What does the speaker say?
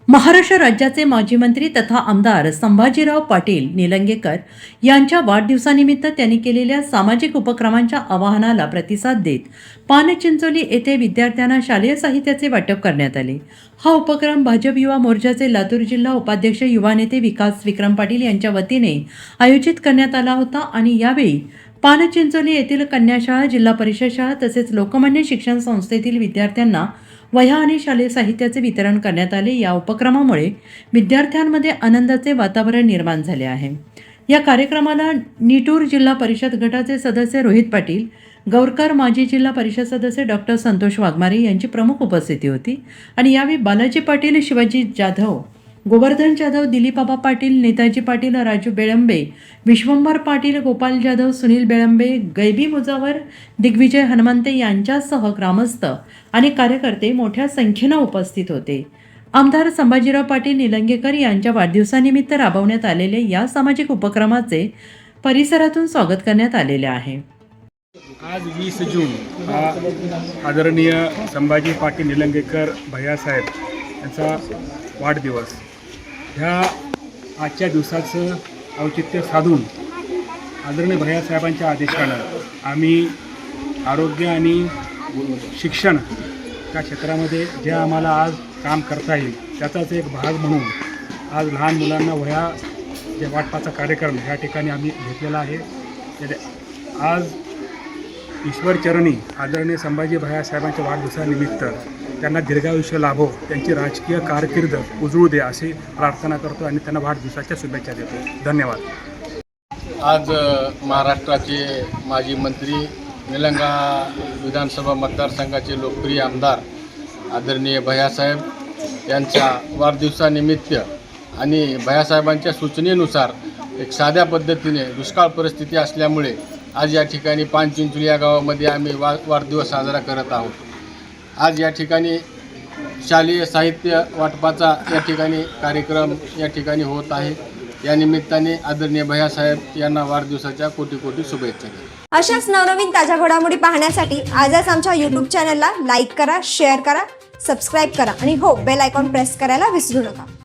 महाराष्ट्र राज्याचे माजी मंत्री तथा आमदार संभाजीराव पाटील निलंगेकर यांच्या वाढदिवसानिमित्त त्यांनी केलेल्या सामाजिक उपक्रमांच्या आवाहनाला प्रतिसाद देत पानचिंचोली येथे विद्यार्थ्यांना शालेय साहित्याचे वाटप करण्यात आले। हा उपक्रम भाजप युवा मोर्चाचे लातूर जिल्हा उपाध्यक्ष युवा नेते विकास विक्रम पाटील यांच्या वतीने आयोजित करण्यात आला होता आणि यावेळी पानचिंचोली येथील कन्याशाळा, जिल्हा परिषद शाळा तसेच लोकमान्य शिक्षण संस्थेतील विद्यार्थ्यांना वह्या आणि शालेय साहित्याचे वितरण करण्यात आले। या उपक्रमामुळे विद्यार्थ्यांमध्ये आनंदाचे वातावरण निर्माण झाले आहे। या कार्यक्रमाला निटूर जिल्हा परिषद गटाचे सदस्य रोहित पाटील, गौरकर माजी जिल्हा परिषद सदस्य डॉक्टर संतोष वाघमारे यांची प्रमुख उपस्थिती होती आणि यावेळी बालाजी पाटील, शिवाजी जाधव, गोवर्धन जाधव, दिलीपबाबा पाटील, नेताजी पाटील, राजू बेळंबे, विश्वंभर पाटील, गोपाल जाधव, सुनील बेळंबे, गैबी मुजावर, दिग्विजय हनुमंते यांच्यासह ग्रामस्थ आणि कार्यकर्ते मोठ्या संख्येने उपस्थित होते। आमदार संभाजीराव पाटील निलंगेकर यांच्या वाढदिवसानिमित्त राबवण्यात आलेले या सामाजिक उपक्रमाचे परिसरातून स्वागत करण्यात आलेले आहे। आज 20 जून हा आदरणीय संभाजी पाटील निलंगेकर भैयासाहेब यांचा वाढदिवस। ह्या आजच्या दिवसाचं औचित्य साधून आदरणीय भैयासाहेबांच्या आदेशानं आम्ही आरोग्य आणि शिक्षण त्या क्षेत्रामध्ये जे आम्हाला आज काम करता येईल त्याचाच एक भाग म्हणून आज लहान मुलांना वह्या जे वाटपाचा कार्यक्रम ह्या ठिकाणी आम्ही घेतलेला आहे। आज ईश्वरचरणी आदरणीय संभाजी भैयासाहेबांच्या वाढदिवसानिमित्त त्यांना दीर्घायुष्य लाभो, त्यांची राजकीय कारकीर्द उजळू दे अशी प्रार्थना करतो आणि त्यांना वाढदिवसाच्या शुभेच्छा देतो। धन्यवाद। आज महाराष्ट्राचे माजी मंत्री, निलंगा विधानसभा मतदारसंघाचे लोकप्रिय आमदार आदरणीय भैयासाहेब यांच्या वाढदिवसानिमित्त आणि भैयासाहेबांच्या सूचनेनुसार एक साध्या पद्धतीने दुष्काळ परिस्थिती असल्यामुळे आज या ठिकाणी पानचिंचोली या गावामध्ये आम्ही वाढदिवस साजरा करत आहोत। आज या ठिकाणी शालेय साहित्य वाटपाचा या ठिकाणी कार्यक्रम या ठिकाणी होत आहे। या निमित्ताने आदरणीय भैयासाहेब यांना वाढदिवसाच्या कोटी कोटी शुभेच्छा। अशाच नवनवीन ताज्या घडामोडी पाहण्यासाठी आजच आमच्या YouTube चॅनलला लाईक करा, शेअर करा, सबस्क्राईब करा आणि हो, बेल आयकॉन प्रेस करायला विसरू नका।